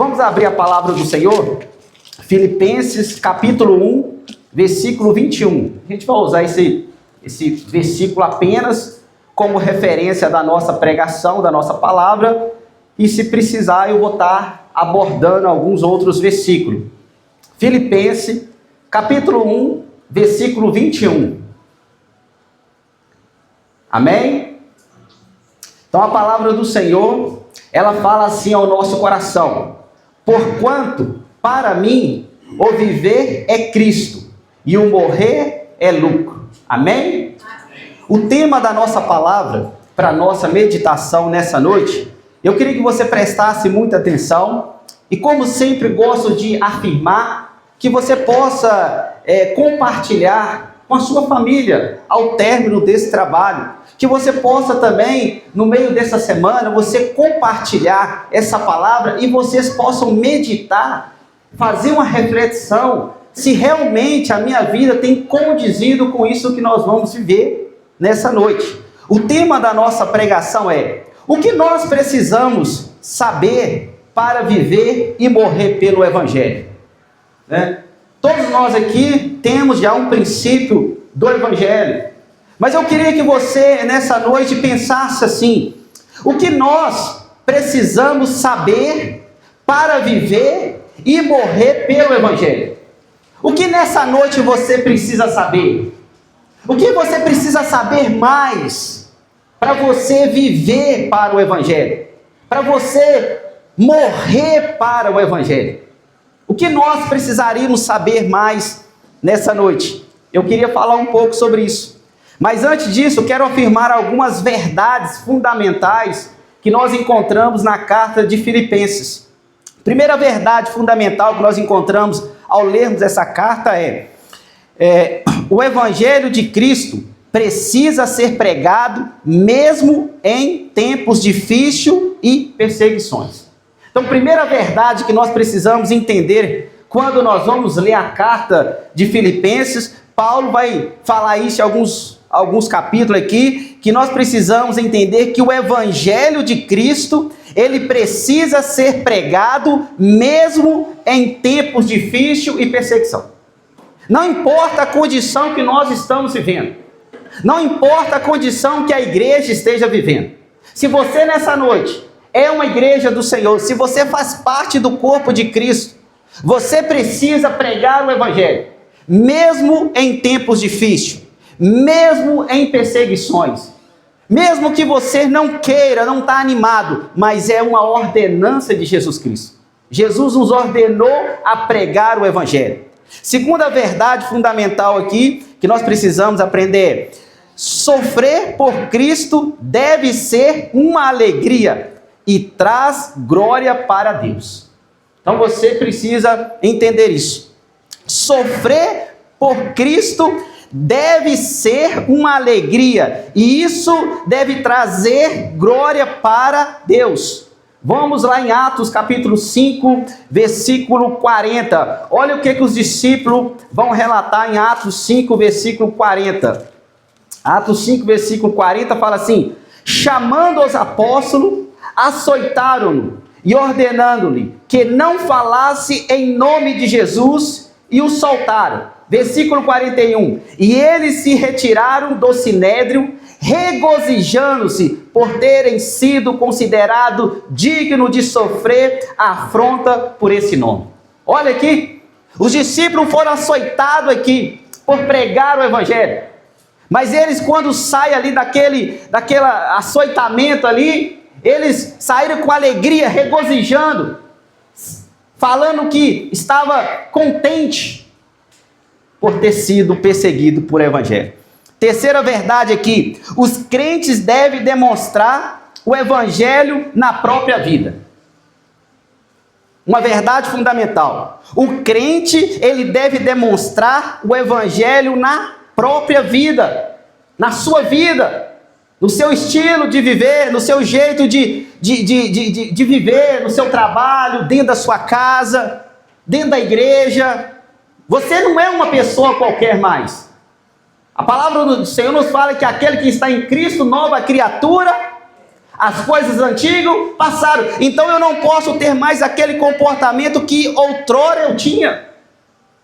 Vamos abrir a palavra do Senhor? Filipenses capítulo 1, versículo 21. A gente vai usar esse versículo apenas como referência da nossa pregação, da nossa palavra, e se precisar eu vou estar abordando alguns outros versículos. Filipenses capítulo 1, versículo 21. Amém? Então a palavra do Senhor, ela fala assim ao nosso coração: porquanto para mim o viver é Cristo e o morrer é lucro. Amém? O tema da nossa palavra, para a nossa meditação nessa noite, eu queria que você prestasse muita atenção e, como sempre gosto de afirmar, que você possa compartilhar com a sua família ao término desse trabalho, que você possa também, no meio dessa semana, você compartilhar essa palavra e vocês possam meditar, fazer uma reflexão, se realmente a minha vida tem condizido com isso que nós vamos viver nessa noite. O tema da nossa pregação é: o que nós precisamos saber para viver e morrer pelo Evangelho? Todos nós aqui temos já um princípio do Evangelho, mas eu queria que você nessa noite pensasse assim: o que nós precisamos saber para viver e morrer pelo Evangelho? O que nessa noite você precisa saber? O que você precisa saber mais para você viver para o Evangelho? Para você morrer para o Evangelho? O que nós precisaríamos saber mais nessa noite? Eu queria falar um pouco sobre isso. Mas antes disso, eu quero afirmar algumas verdades fundamentais que nós encontramos na carta de Filipenses. Primeira verdade fundamental que nós encontramos ao lermos essa carta o Evangelho de Cristo precisa ser pregado mesmo em tempos difíceis e perseguições. Então, primeira verdade que nós precisamos entender quando nós vamos ler a carta de Filipenses, Paulo vai falar isso em alguns capítulos aqui, que nós precisamos entender que o Evangelho de Cristo, ele precisa ser pregado mesmo em tempos difíceis e perseguição. Não importa a condição que nós estamos vivendo, não importa a condição que a igreja esteja vivendo. Se você nessa noite é uma igreja do Senhor, se você faz parte do corpo de Cristo, você precisa pregar o Evangelho, mesmo em tempos difíceis, mesmo em perseguições, mesmo que você não queira, não está animado, mas é uma ordenança de Jesus Cristo. Jesus nos ordenou a pregar o Evangelho. Segunda verdade fundamental aqui, que nós precisamos aprender: sofrer por Cristo deve ser uma alegria e traz glória para Deus. Então você precisa entender isso. Sofrer por Cristo deve ser uma alegria, e isso deve trazer glória para Deus. Vamos lá em Atos capítulo 5, versículo 40. Olha o que os discípulos vão relatar em Atos 5, versículo 40. Atos 5, versículo 40 fala assim: chamando os apóstolos, açoitaram-no e ordenando-lhe que não falasse em nome de Jesus, e o soltaram. Versículo 41, e eles se retiraram do sinédrio, regozijando-se por terem sido considerados dignos de sofrer afronta por esse nome. Olha aqui, os discípulos foram açoitados aqui por pregar o Evangelho, mas eles, quando saem ali daquele açoitamento ali, eles saíram com alegria, regozijando, falando que estava contente por ter sido perseguido por Evangelho. Terceira verdade aqui: os crentes devem demonstrar o Evangelho na própria vida. Uma verdade fundamental: o crente, ele deve demonstrar o Evangelho na própria vida, na sua vida, no seu estilo de viver, no seu jeito de viver, no seu trabalho, dentro da sua casa, dentro da igreja. Você não é uma pessoa qualquer mais. A palavra do Senhor nos fala que aquele que está em Cristo, nova criatura, as coisas antigas passaram. Então eu não posso ter mais aquele comportamento que outrora eu tinha.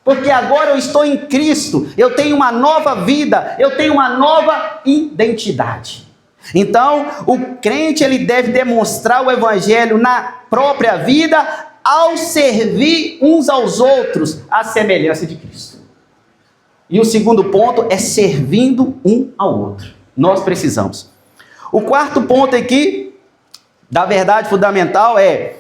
Porque agora eu estou em Cristo, eu tenho uma nova vida, eu tenho uma nova identidade. Então, o crente ele deve demonstrar o evangelho na própria vida ao servir uns aos outros à semelhança de Cristo. E o segundo ponto é servindo um ao outro. Nós precisamos. O quarto ponto aqui da verdade fundamental é: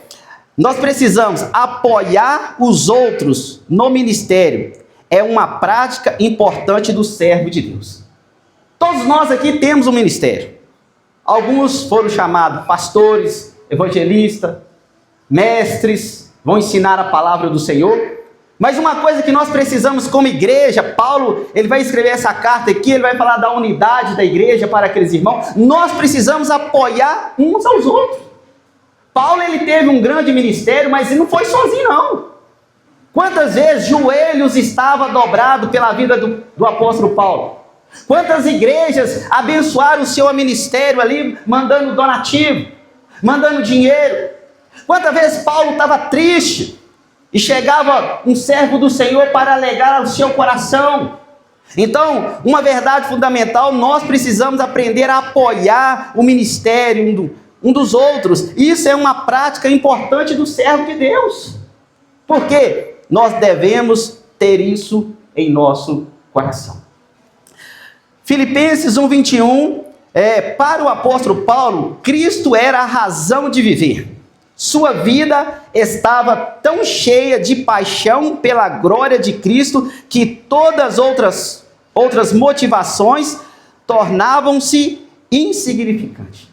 nós precisamos apoiar os outros no ministério. É uma prática importante do servo de Deus. Todos nós aqui temos um ministério. Alguns foram chamados pastores, evangelistas, mestres, vão ensinar a palavra do Senhor. Mas uma coisa que nós precisamos como igreja, Paulo, ele vai escrever essa carta aqui, ele vai falar da unidade da igreja para aqueles irmãos. Nós precisamos apoiar uns aos outros. Paulo, ele teve um grande ministério, mas ele não foi sozinho, não. Quantas vezes joelhos estavam dobrados pela vida do apóstolo Paulo? Quantas igrejas abençoaram o seu ministério ali, mandando donativo, mandando dinheiro? Quantas vezes Paulo estava triste e chegava um servo do Senhor para alegar o seu coração? Então, uma verdade fundamental, nós precisamos aprender a apoiar o ministério um dos outros. Isso é uma prática importante do servo de Deus. Porque nós devemos ter isso em nosso coração. Filipenses 1:21, para o apóstolo Paulo, Cristo era a razão de viver. Sua vida estava tão cheia de paixão pela glória de Cristo que todas as outras motivações tornavam-se insignificantes.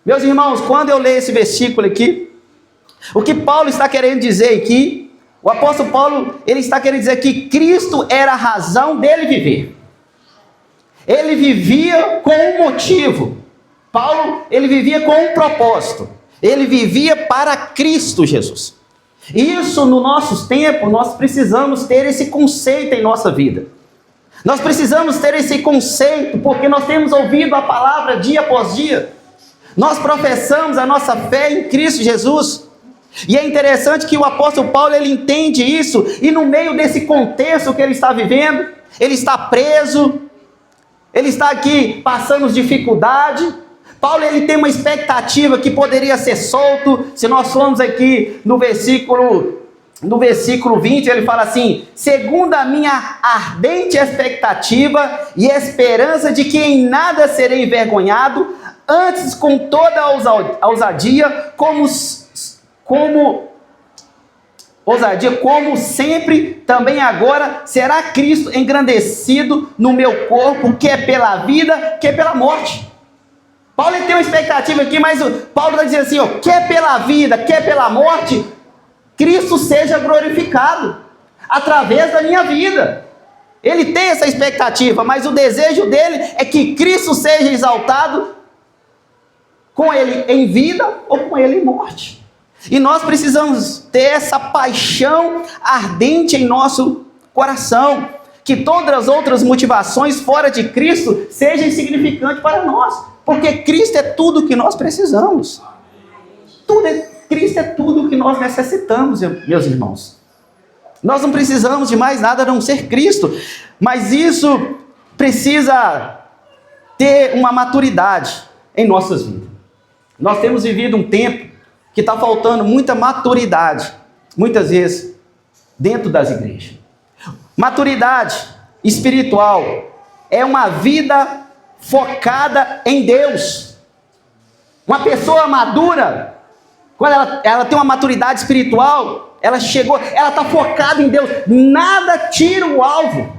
Meus irmãos, quando eu leio esse versículo aqui, o que Paulo está querendo dizer aqui, o apóstolo Paulo, ele está querendo dizer que Cristo era a razão dele viver. Ele vivia com um motivo. Paulo, ele vivia com um propósito. Ele vivia para Cristo Jesus. Isso, no nossos tempos, nós precisamos ter esse conceito em nossa vida. Nós precisamos ter esse conceito, porque nós temos ouvido a palavra dia após dia. Nós professamos a nossa fé em Cristo Jesus. E é interessante que o apóstolo Paulo, ele entende isso, e no meio desse contexto que ele está vivendo, ele está preso, ele está aqui passando dificuldade. Paulo, ele tem uma expectativa que poderia ser solto. Se nós formos aqui no versículo 20, ele fala assim: segundo a minha ardente expectativa e esperança de que em nada serei envergonhado, antes com toda a ousadia, como sempre, também agora, será Cristo engrandecido no meu corpo, que é pela vida, que é pela morte. Paulo tem uma expectativa aqui, mas Paulo está dizendo assim, quer pela vida, quer pela morte, Cristo seja glorificado através da minha vida. Ele tem essa expectativa, mas o desejo dele é que Cristo seja exaltado, com ele em vida ou com ele em morte. E nós precisamos ter essa paixão ardente em nosso coração, que todas as outras motivações fora de Cristo sejam insignificantes para nós, porque Cristo é tudo que nós precisamos. Cristo é tudo que nós necessitamos, meus irmãos. Nós não precisamos de mais nada a não ser Cristo, mas isso precisa ter uma maturidade em nossas vidas. Nós temos vivido um tempo que está faltando muita maturidade, muitas vezes, dentro das igrejas. Maturidade espiritual é uma vida focada em Deus. Uma pessoa madura, quando ela tem uma maturidade espiritual, ela está focada em Deus, nada tira o alvo.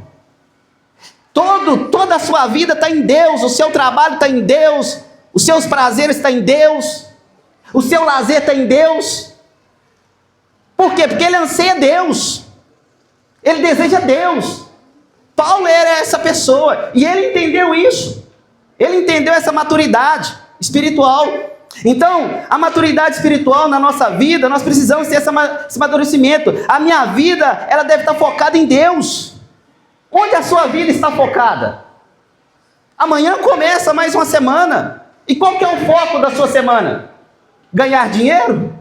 Toda a sua vida está em Deus, o seu trabalho está em Deus, os seus prazeres estão em Deus, o seu lazer está em Deus. Por quê? Porque ele anseia Deus, ele deseja Deus. Paulo era essa pessoa, e ele entendeu isso, ele entendeu essa maturidade espiritual. Então, a maturidade espiritual na nossa vida, nós precisamos ter esse amadurecimento. A minha vida, ela deve estar focada em Deus. Onde a sua vida está focada? Amanhã começa mais uma semana. E qual que é o foco da sua semana? Ganhar dinheiro?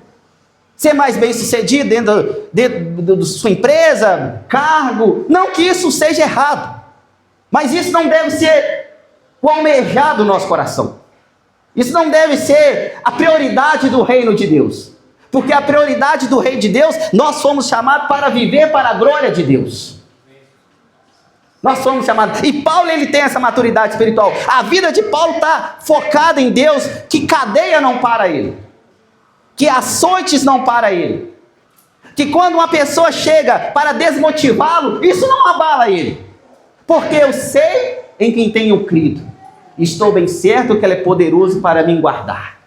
Ser mais bem sucedido dentro da sua empresa, cargo? Não que isso seja errado, mas isso não deve ser o almejado do nosso coração. Isso não deve ser a prioridade do reino de Deus. Porque a prioridade do reino de Deus, nós fomos chamados para viver para a glória de Deus. Nós somos chamados. E Paulo, ele tem essa maturidade espiritual. A vida de Paulo está focada em Deus, que cadeia não para ele, que açoites não para ele, que quando uma pessoa chega para desmotivá-lo, isso não abala ele, porque eu sei em quem tenho crido, estou bem certo que ele é poderoso para me guardar.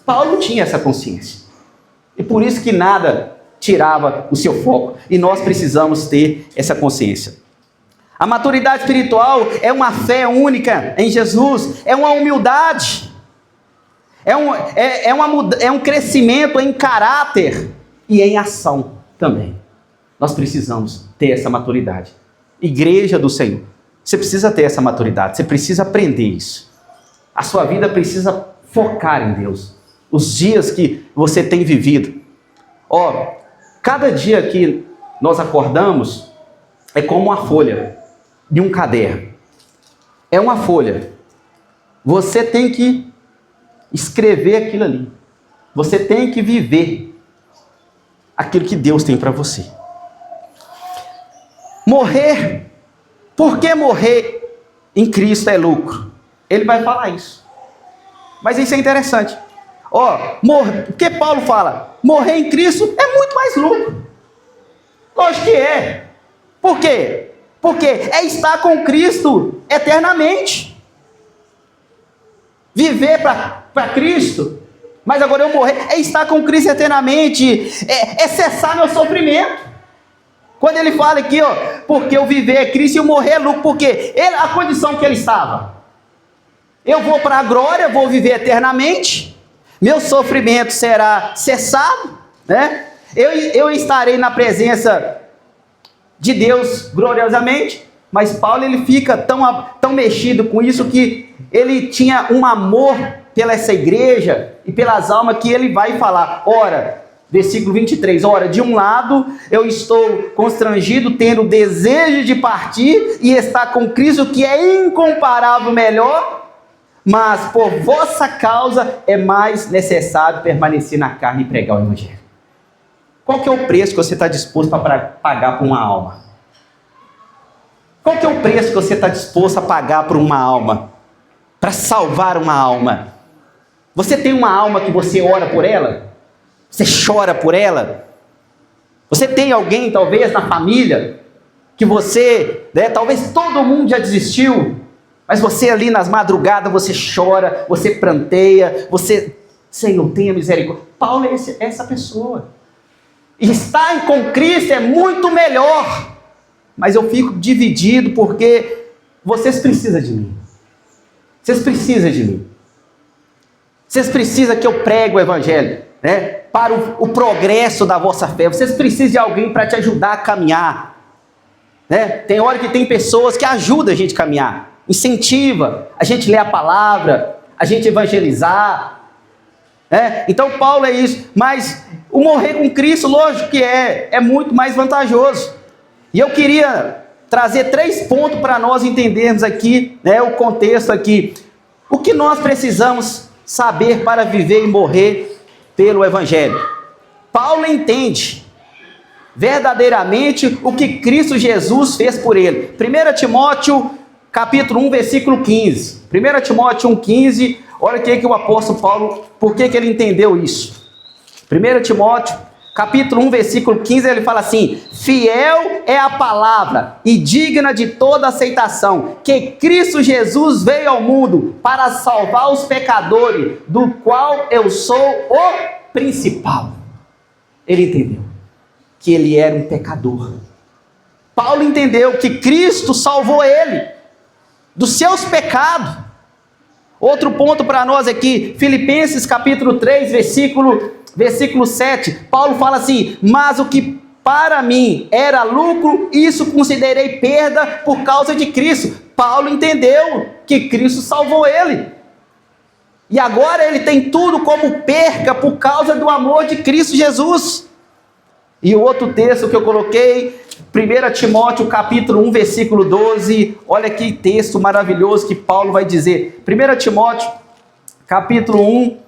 Paulo tinha essa consciência, e por isso que nada tirava o seu foco, e nós precisamos ter essa consciência. A maturidade espiritual é uma fé única em Jesus, é uma humildade, é um crescimento em caráter e em ação também. Nós precisamos ter essa maturidade. Igreja do Senhor, você precisa ter essa maturidade, você precisa aprender isso. A sua vida precisa focar em Deus. Os dias que você tem vivido. Cada dia que nós acordamos é como uma folha de um caderno. É uma folha. Você tem que escrever aquilo ali. Você tem que viver aquilo que Deus tem para você. Morrer. Por que morrer em Cristo é lucro? Ele vai falar isso. Mas isso é interessante. Porque Paulo fala, morrer em Cristo é muito mais lucro. Lógico que é. Por quê? Porque é estar com Cristo eternamente. Viver para Cristo. Mas agora eu morrer é estar com Cristo eternamente. É cessar meu sofrimento. Quando ele fala aqui, porque eu viver é Cristo e eu morrer é lucro. Porque a condição que ele estava. Eu vou para a glória, vou viver eternamente. Meu sofrimento será cessado, né? Eu estarei na presença de Deus gloriosamente, mas Paulo ele fica tão mexido com isso que ele tinha um amor pela essa igreja e pelas almas que ele vai falar. Ora, versículo 23, de um lado eu estou constrangido, tendo desejo de partir e estar com Cristo, que é incomparável melhor, mas por vossa causa é mais necessário permanecer na carne e pregar o evangelho. Qual que é o preço que você está disposto a pagar por uma alma? Qual que é o preço que você está disposto a pagar por uma alma? Para salvar uma alma? Você tem uma alma que você ora por ela? Você chora por ela? Você tem alguém, talvez, na família, que você, talvez todo mundo já desistiu, mas você ali nas madrugadas, você chora, você pranteia, Senhor, tenha misericórdia. Paulo é essa pessoa. Estar com Cristo é muito melhor, mas eu fico dividido porque vocês precisam de mim. Vocês precisam de mim. Vocês precisam que eu pregue o evangelho, para o progresso da vossa fé. Vocês precisam de alguém para te ajudar a caminhar. Tem hora que tem pessoas que ajudam a gente a caminhar, incentiva a gente ler a palavra, a gente evangelizar. Então Paulo é isso, mas o morrer com Cristo, lógico que é muito mais vantajoso. E eu queria trazer 3 pontos para nós entendermos aqui, o contexto aqui. O que nós precisamos saber para viver e morrer pelo evangelho? Paulo entende verdadeiramente o que Cristo Jesus fez por ele. 1 Timóteo capítulo 1, versículo 15. 1 Timóteo 1,15, olha o que o apóstolo Paulo, por que ele entendeu isso. 1 Timóteo, capítulo 1, versículo 15, ele fala assim: fiel é a palavra e digna de toda aceitação, que Cristo Jesus veio ao mundo para salvar os pecadores, do qual eu sou o principal. Ele entendeu que ele era um pecador. Paulo entendeu que Cristo salvou ele dos seus pecados. Outro ponto para nós aqui, Filipenses capítulo 3, versículo 7, Paulo fala assim: mas o que para mim era lucro, isso considerei perda por causa de Cristo. Paulo entendeu que Cristo salvou ele. E agora ele tem tudo como perca por causa do amor de Cristo Jesus. E o outro texto que eu coloquei, 1 Timóteo capítulo 1, versículo 12, olha que texto maravilhoso que Paulo vai dizer. 1 Timóteo capítulo 1,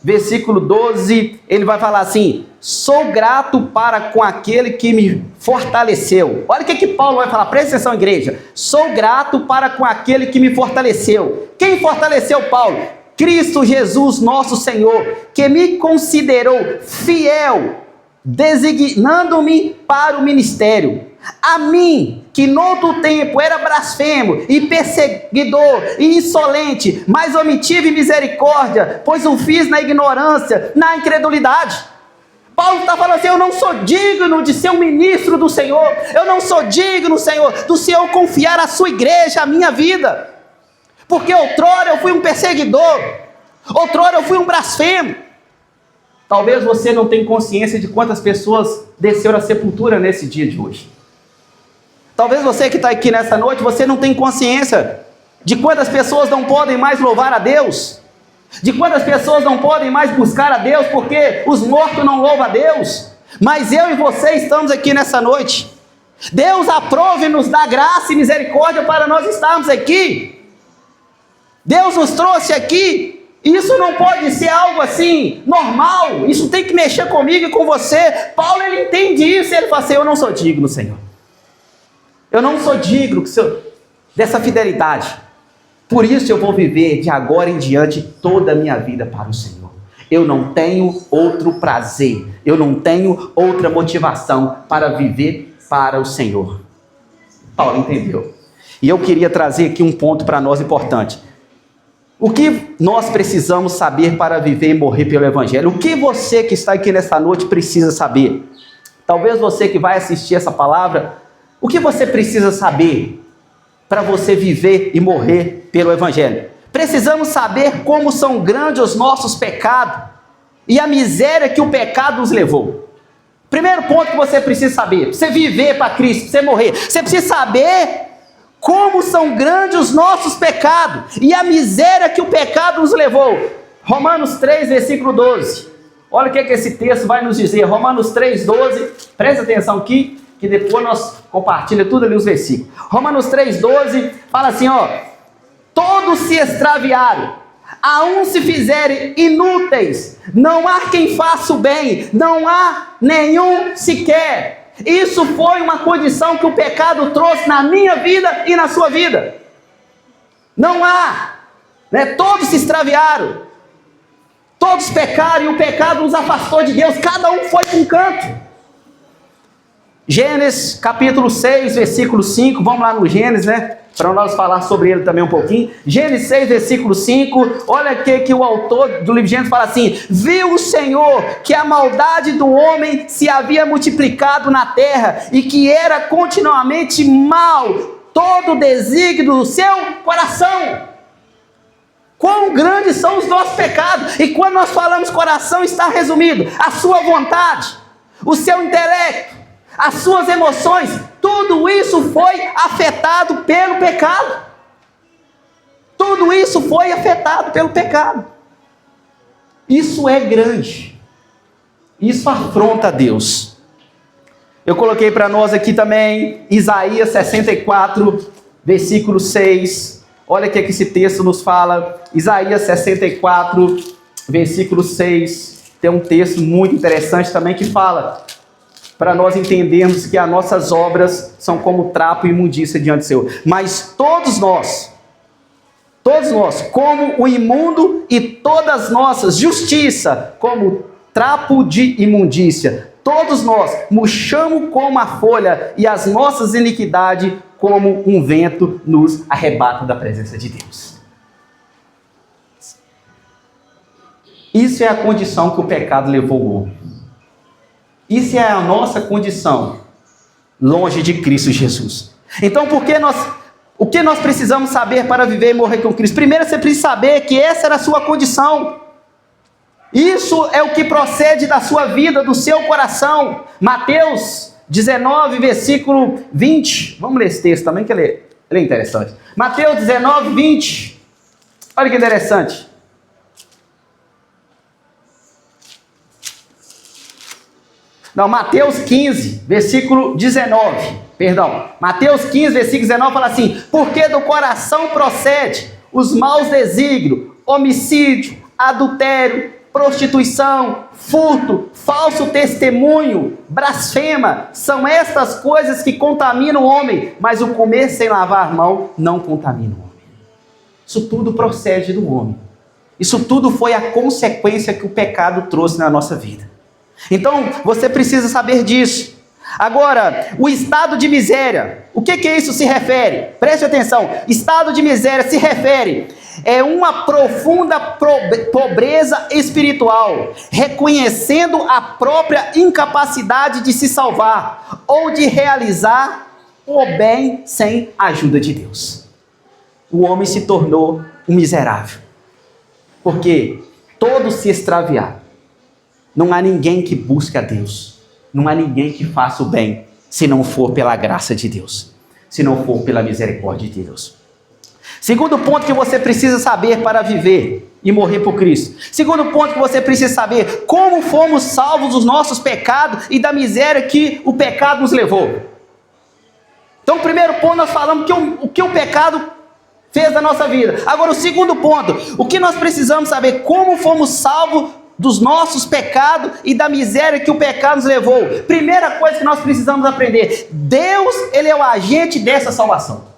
versículo 12, ele vai falar assim: sou grato para com aquele que me fortaleceu. Olha o que Paulo vai falar, presta atenção, igreja. Sou grato para com aquele que me fortaleceu. Quem fortaleceu Paulo? Cristo Jesus, nosso Senhor, que me considerou fiel, designando-me para o ministério. A mim, que noutro tempo era blasfemo e perseguidor e insolente, mas obtive misericórdia, pois o fiz na ignorância, na incredulidade. Paulo está falando assim: eu não sou digno de ser um ministro do Senhor, eu não sou digno, Senhor, do Senhor confiar a sua igreja, a minha vida, porque outrora eu fui um perseguidor, outrora eu fui um blasfemo. Talvez você não tenha consciência de quantas pessoas desceram à sepultura nesse dia de hoje. Talvez você que está aqui nessa noite, você não tem consciência de quantas pessoas não podem mais louvar a Deus, de quantas pessoas não podem mais buscar a Deus, porque os mortos não louvam a Deus. Mas eu e você estamos aqui nessa noite. Deus aprove e nos dá graça e misericórdia para nós estarmos aqui. Deus nos trouxe aqui. Isso não pode ser algo assim, normal. Isso tem que mexer comigo e com você. Paulo, ele entende isso. Ele fala assim: eu não sou digno, Senhor. Eu não sou digno dessa fidelidade. Por isso eu vou viver de agora em diante toda a minha vida para o Senhor. Eu não tenho outro prazer. Eu não tenho outra motivação para viver para o Senhor. Paulo entendeu. E eu queria trazer aqui um ponto para nós importante. O que nós precisamos saber para viver e morrer pelo Evangelho? O que você que está aqui nessa noite precisa saber? Talvez você que vai assistir essa palavra, o que você precisa saber para você viver e morrer pelo Evangelho? Precisamos saber como são grandes os nossos pecados e a miséria que o pecado nos levou. Primeiro ponto que você precisa saber, para você viver para Cristo, para você morrer, você precisa saber como são grandes os nossos pecados e a miséria que o pecado nos levou. Romanos 3, versículo 12. Olha o que esse texto vai nos dizer. Romanos 3, 12. Presta atenção aqui, que depois nós compartilhamos tudo ali os versículos. Romanos 3, 12 fala assim, ó: todos se extraviaram, a um se fizerem inúteis, não há quem faça o bem, não há nenhum sequer. Isso foi uma condição que o pecado trouxe na minha vida e na sua vida. Não há, né? Todos se extraviaram, todos pecaram e o pecado nos afastou de Deus, cada um foi para um canto. Gênesis capítulo 6, versículo 5, vamos lá no Gênesis, né? Para nós falar sobre ele também um pouquinho. Gênesis 6, versículo 5, olha que o autor do livro de Gênesis fala assim: viu o Senhor que a maldade do homem se havia multiplicado na terra, e que era continuamente mal todo o desígnio do seu coração. Quão grandes são os nossos pecados! E quando nós falamos coração, está resumido a sua vontade, o seu intelecto, as suas emoções. Tudo isso foi afetado pelo pecado. Tudo isso foi afetado pelo pecado. Isso é grande. Isso afronta a Deus. Eu coloquei para nós aqui também Isaías 64, versículo 6. Olha o que esse texto nos fala. Isaías 64, versículo 6. Tem um texto muito interessante também que fala, para nós entendermos que as nossas obras são como trapo e imundícia diante do Senhor. Mas todos nós, como o imundo, e todas nossas justiça como trapo de imundícia, todos nós murchamos como a folha, e as nossas iniquidades como um vento nos arrebata da presença de Deus. Isso é a condição que o pecado levou o homem. Isso é a nossa condição, longe de Cristo Jesus. Então, o que nós precisamos saber para viver e morrer com Cristo? Primeiro, você precisa saber que essa era a sua condição. Isso é o que procede da sua vida, do seu coração. Mateus 19, versículo 20. Vamos ler esse texto também, que ele é interessante. Mateus 19, 20. Olha que interessante. Não, Mateus 15, versículo 19. Perdão. Mateus 15, versículo 19 fala assim: porque do coração procede os maus desígnios, homicídio, adultério, prostituição, furto, falso testemunho, blasfema. São estas coisas que contaminam o homem, mas o comer sem lavar a mão não contamina o homem. Isso tudo procede do homem. Isso tudo foi a consequência que o pecado trouxe na nossa vida. Então, você precisa saber disso. Agora, o estado de miséria, o que isso se refere? Preste atenção, estado de miséria se refere uma profunda pobreza espiritual, reconhecendo a própria incapacidade de se salvar ou de realizar o bem sem a ajuda de Deus. O homem se tornou um miserável, porque todos se extraviaram. Não há ninguém que busque a Deus, não há ninguém que faça o bem, se não for pela graça de Deus, se não for pela misericórdia de Deus. Segundo ponto que você precisa saber para viver e morrer por Cristo. Segundo ponto que você precisa saber: como fomos salvos dos nossos pecados e da miséria que o pecado nos levou. Então, o primeiro ponto nós falamos o que o pecado fez na nossa vida. Agora, o segundo ponto, o que nós precisamos saber: como fomos salvos dos nossos pecados e da miséria que o pecado nos levou. Primeira coisa que nós precisamos aprender: Deus, Ele é o agente dessa salvação.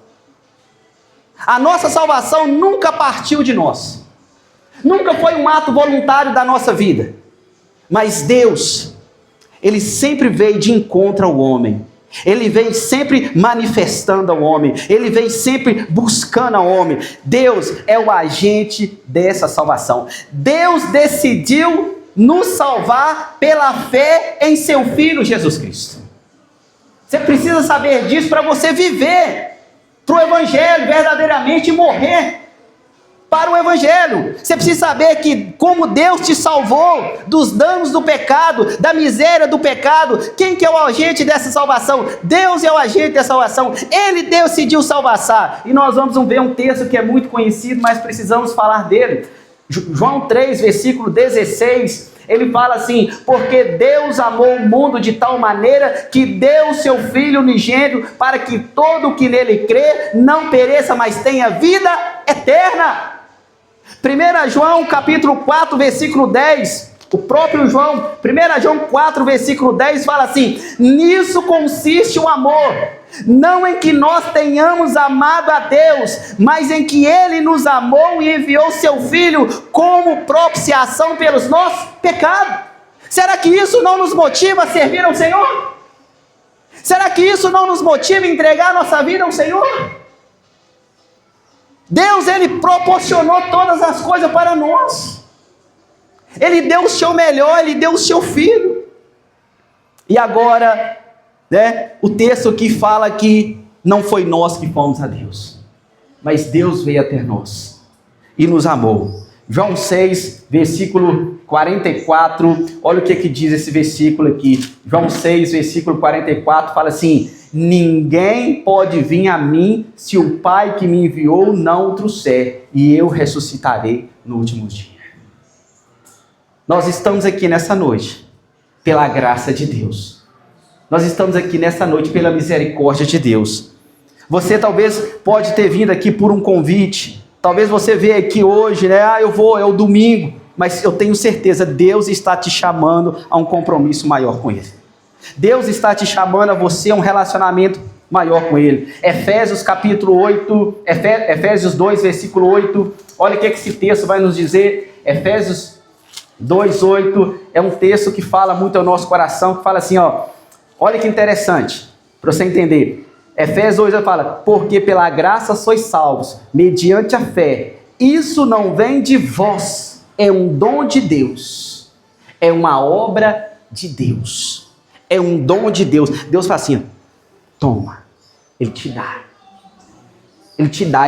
A nossa salvação nunca partiu de nós, nunca foi um ato voluntário da nossa vida, mas Deus, Ele sempre veio de encontro ao homem. Ele veio sempre manifestando ao homem, Ele veio sempre buscando ao homem. Deus é o agente dessa salvação. Deus decidiu nos salvar pela fé em seu Filho Jesus Cristo. Você precisa saber disso para você viver para o Evangelho verdadeiramente e morrer para o Evangelho. Você precisa saber que como Deus te salvou dos danos do pecado, da miséria do pecado. Quem que é o agente dessa salvação? Deus é o agente dessa salvação. Ele decidiu salvar. E nós vamos ver um texto que é muito conhecido, mas precisamos falar dele. João 3, versículo 16, ele fala assim: porque Deus amou o mundo de tal maneira que deu o seu Filho unigênito, para que todo o que nele crê não pereça, mas tenha vida eterna. 1 João capítulo 4, versículo 10, o próprio João, 1 João 4, versículo 10 fala assim: nisso consiste o amor, não em que nós tenhamos amado a Deus, mas em que Ele nos amou e enviou seu Filho como propiciação pelos nossos pecados. Será que isso não nos motiva a servir ao Senhor? Será que isso não nos motiva a entregar a nossa vida ao Senhor? Deus, Ele proporcionou todas as coisas para nós. Ele deu o seu melhor, Ele deu o seu Filho. E agora, o texto aqui fala que não foi nós que fomos a Deus, mas Deus veio até nós e nos amou. João 6, versículo 44, olha o que diz esse versículo aqui. João 6, versículo 44, fala assim: ninguém pode vir a mim se o Pai que me enviou não o trouxer, e eu ressuscitarei no último dia. Nós estamos aqui nessa noite pela graça de Deus. Nós estamos aqui nessa noite pela misericórdia de Deus. Você talvez pode ter vindo aqui por um convite. Talvez você veja aqui hoje, é o domingo. Mas eu tenho certeza, Deus está te chamando a um compromisso maior com Ele. Deus está te chamando a você a um relacionamento maior com Ele. Efésios capítulo 8, Efésios 2, versículo 8. Olha o que esse texto vai nos dizer. Efésios 2:8 é um texto que fala muito ao nosso coração, que fala assim, olha que interessante, para você entender. Efésios 2:8 fala: porque pela graça sois salvos, mediante a fé. Isso não vem de vós, é um dom de Deus, é uma obra de Deus, é um dom de Deus. Deus fala assim: toma, Ele te dá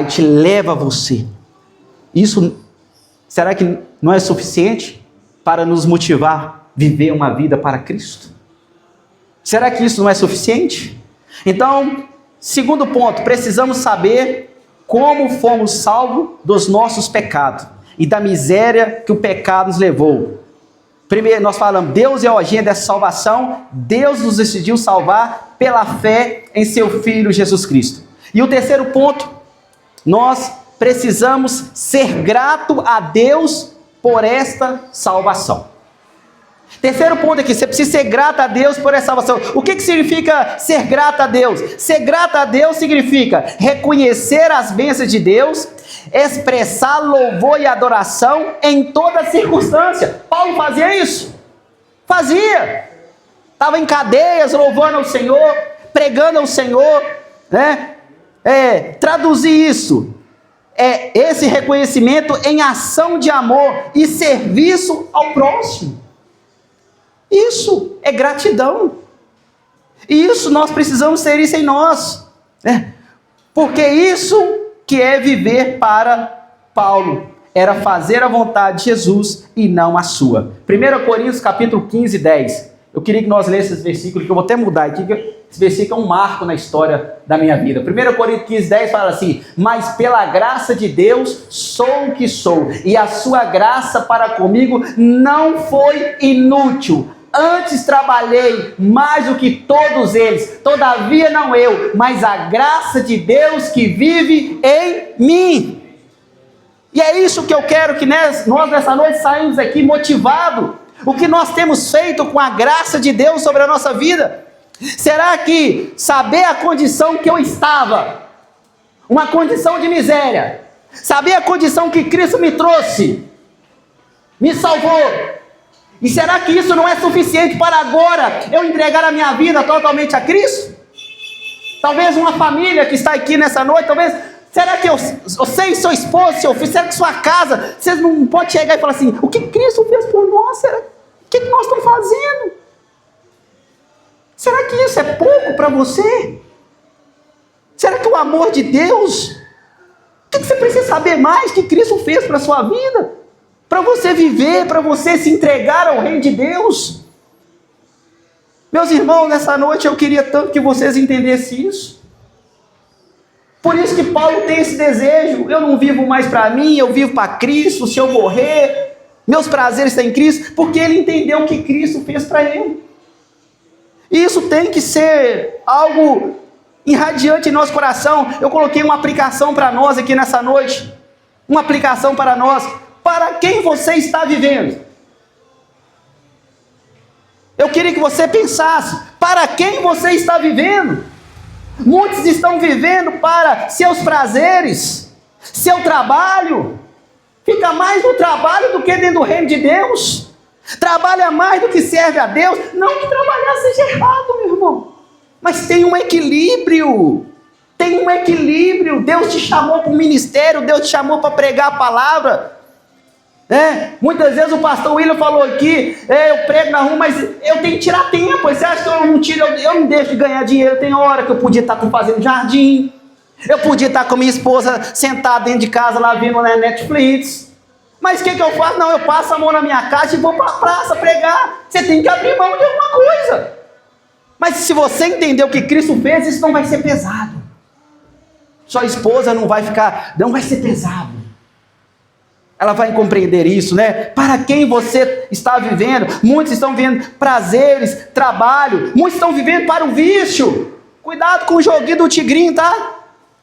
e te leva a você. Isso, será que não é suficiente para nos motivar a viver uma vida para Cristo? Será que isso não é suficiente? Então, segundo ponto, precisamos saber como fomos salvos dos nossos pecados e da miséria que o pecado nos levou. Primeiro, nós falamos, Deus é a origem dessa salvação, Deus nos decidiu salvar pela fé em seu Filho Jesus Cristo. E o terceiro ponto, nós precisamos ser grato a Deus por esta salvação. Terceiro ponto aqui, você precisa ser grato a Deus por essa salvação. O que significa ser grato a Deus? Ser grato a Deus significa reconhecer as bênçãos de Deus, expressar louvor e adoração em toda circunstância. Paulo fazia isso? Fazia. Estava em cadeias, louvando ao Senhor, pregando ao Senhor, né? Traduzir isso é esse reconhecimento em ação de amor e serviço ao próximo. Isso é gratidão. E isso nós precisamos ter isso em nós, né? Porque isso que é viver para Paulo era fazer a vontade de Jesus e não a sua. 1 Coríntios capítulo 15, 10. Eu queria que nós lêssemos esse versículo, que eu vou até mudar aqui, que esse versículo é um marco na história da minha vida. 1 Coríntios 15, 10 fala assim: mas pela graça de Deus sou o que sou, e a sua graça para comigo não foi inútil. Antes trabalhei mais do que todos eles, todavia não eu, mas a graça de Deus que vive em mim. E é isso que eu quero que nós nessa noite saímos aqui motivados. O que nós temos feito com a graça de Deus sobre a nossa vida? Será que saber a condição que eu estava, uma condição de miséria, saber a condição que Cristo me trouxe, me salvou, e será que isso não é suficiente para agora eu entregar a minha vida totalmente a Cristo? Talvez uma família que está aqui nessa noite, será que você e seu esposo, seu filho, será que sua casa, vocês não podem chegar e falar assim, o que Cristo fez por nós? O que nós estamos fazendo? Será que isso é pouco para você? Será que o amor de Deus, o que você precisa saber mais que Cristo fez para a sua vida? Para você viver, para você se entregar ao reino de Deus. Meus irmãos, nessa noite eu queria tanto que vocês entendessem isso. Por isso que Paulo tem esse desejo, eu não vivo mais para mim, eu vivo para Cristo, se eu morrer, meus prazeres estão em Cristo, porque ele entendeu o que Cristo fez para ele. E isso tem que ser algo irradiante em nosso coração. Eu coloquei uma aplicação para nós aqui nessa noite, uma aplicação para nós. Para quem você está vivendo? Eu queria que você pensasse, para quem você está vivendo? Muitos estão vivendo para seus prazeres, seu trabalho, fica mais no trabalho do que dentro do reino de Deus, trabalha mais do que serve a Deus. Não que trabalhar seja errado, meu irmão, mas tem um equilíbrio. Tem um equilíbrio. Deus te chamou para o ministério, Deus te chamou para pregar a palavra. Muitas vezes o pastor William falou aqui, eu prego na rua, mas eu tenho que tirar tempo. Você acha que eu não tiro? Eu não deixo de ganhar dinheiro. Tem hora que eu podia estar fazendo jardim, eu podia estar com minha esposa sentada dentro de casa lá vendo na Netflix. Mas o que eu faço? Não, eu passo a mão na minha casa e vou para a praça pregar. Você tem que abrir mão de alguma coisa. Mas se você entender o que Cristo fez, isso não vai ser pesado. Sua esposa não vai ser pesado. Ela vai compreender isso, né? Para quem você está vivendo? Muitos estão vivendo prazeres, trabalho. Muitos estão vivendo para o vício. Cuidado com o joguinho do tigrinho, tá?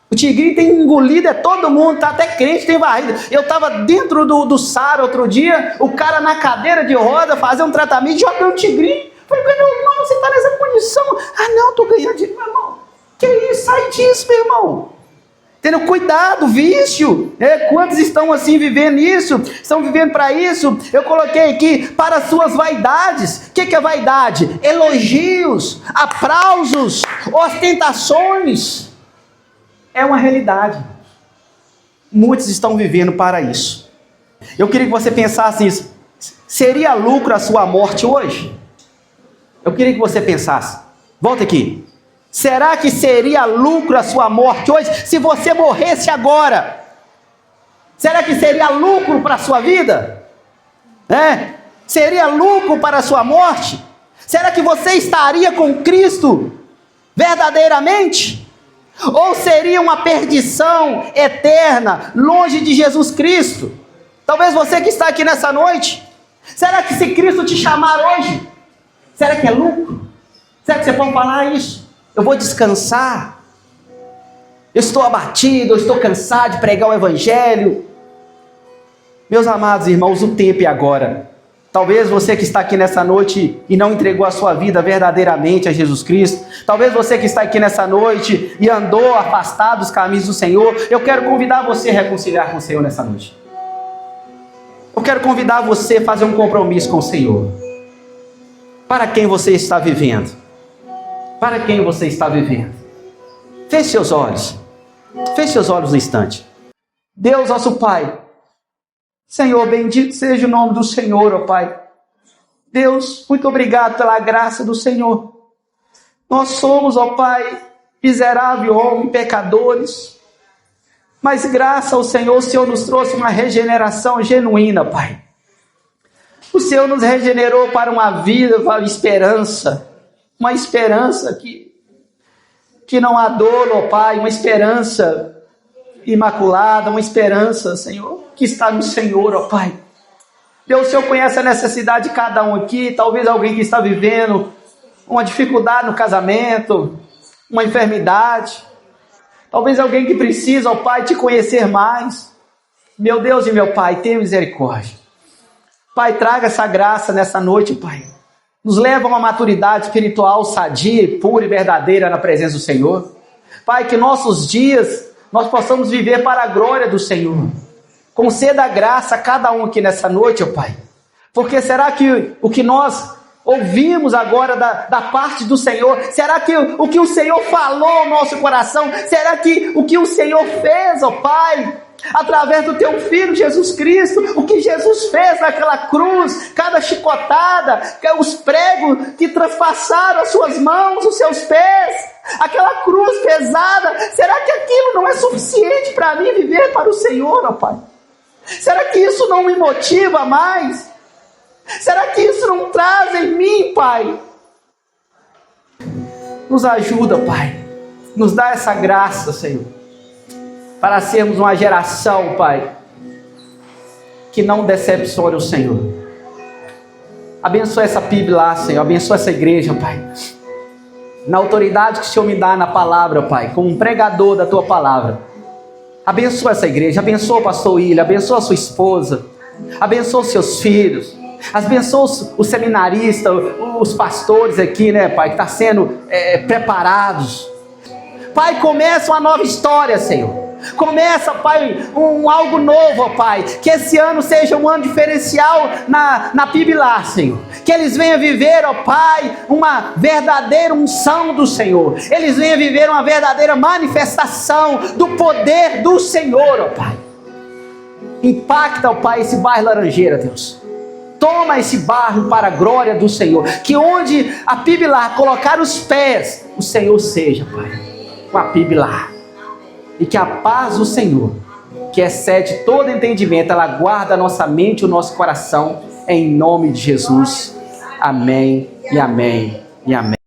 O tigrinho tem engolido todo mundo, tá? Até crente tem varrido. Eu estava dentro do SAR outro dia, o cara na cadeira de roda, fazendo um tratamento, jogando tigrinho. Falei, meu irmão, você está nessa condição? Ah, não, estou ganhando dinheiro, meu irmão. Que isso? Sai disso, meu irmão. Tendo cuidado, vício. Quantos estão assim vivendo isso? Estão vivendo para isso? Eu coloquei aqui, para suas vaidades. O que é vaidade? Elogios, aplausos, ostentações. É uma realidade. Muitos estão vivendo para isso. Eu queria que você pensasse nisso. Seria lucro a sua morte hoje? Eu queria que você pensasse. Volta aqui. Será que seria lucro a sua morte hoje, se você morresse agora? Será que seria lucro para a sua vida? Seria lucro para a sua morte? Será que você estaria com Cristo verdadeiramente? Ou seria uma perdição eterna, longe de Jesus Cristo? Talvez você que está aqui nessa noite, Será que se Cristo te chamar hoje, será que é lucro? Será que você pode falar isso? Eu vou descansar. Eu estou abatido, eu estou cansado de pregar o Evangelho. Meus amados irmãos, o tempo é agora. Talvez você que está aqui nessa noite e não entregou a sua vida verdadeiramente a Jesus Cristo. Talvez você que está aqui nessa noite e andou afastado dos caminhos do Senhor. Eu quero convidar você a reconciliar com o Senhor nessa noite. Eu quero convidar você a fazer um compromisso com o Senhor. Para quem você está vivendo? Para quem você está vivendo? Feche seus olhos. Feche seus olhos no instante. Deus, nosso Pai. Senhor, bendito seja o nome do Senhor, ó Pai. Deus, muito obrigado pela graça do Senhor. Nós somos, ó Pai, miserável homem, pecadores. Mas graças ao Senhor, o Senhor nos trouxe uma regeneração genuína, Pai. O Senhor nos regenerou para uma vida, para uma esperança que não há dor, ó Pai, uma esperança imaculada, uma esperança, Senhor, que está no Senhor, ó Pai. Deus, o Senhor conhece a necessidade de cada um aqui, talvez alguém que está vivendo uma dificuldade no casamento, uma enfermidade, talvez alguém que precisa, ó Pai, te conhecer mais. Meu Deus e meu Pai, tenha misericórdia. Pai, traga essa graça nessa noite, Pai. Nos leva a uma maturidade espiritual sadia, pura e verdadeira na presença do Senhor. Pai, que nossos dias nós possamos viver para a glória do Senhor. Conceda a graça a cada um aqui nessa noite, ó Pai. Porque será que o que nós ouvimos agora da parte do Senhor, será que o que o Senhor falou ao nosso coração, será que o que o Senhor fez, ó Pai, através do Teu Filho Jesus Cristo, o que Jesus fez naquela cruz, cada chicotada, os pregos que transpassaram as suas mãos, os seus pés, aquela cruz pesada, será que aquilo não é suficiente para mim viver para o Senhor, ó Pai? Será que isso não me motiva mais? Será que isso não traz em mim, Pai? Nos ajuda, Pai, nos dá essa graça, Senhor, para sermos uma geração, Pai, que não decepcione o Senhor. Abençoa essa PIB lá, Senhor, abençoa essa igreja, Pai, na autoridade que o Senhor me dá na palavra, Pai, como um pregador da Tua palavra. Abençoa essa igreja, abençoa o pastor William, abençoa a sua esposa, abençoa os seus filhos, abençoa os seminaristas, os pastores aqui, né, Pai, que estão sendo preparados. Pai, começa uma nova história, Senhor. Começa, Pai, algo novo, ó Pai. Que esse ano seja um ano diferencial na PIB lá, Senhor. Que eles venham viver, ó Pai, uma verdadeira unção do Senhor. Eles venham viver uma verdadeira manifestação do poder do Senhor, ó Pai. Impacta, ó Pai, esse bairro Laranjeira, Deus. Toma esse bairro para a glória do Senhor. Que onde a PIB lá colocar os pés, o Senhor seja, Pai, com a PIB lá. E que a paz do Senhor, que excede todo entendimento, ela guarda a nossa mente e o nosso coração, em nome de Jesus. Amém e amém e amém.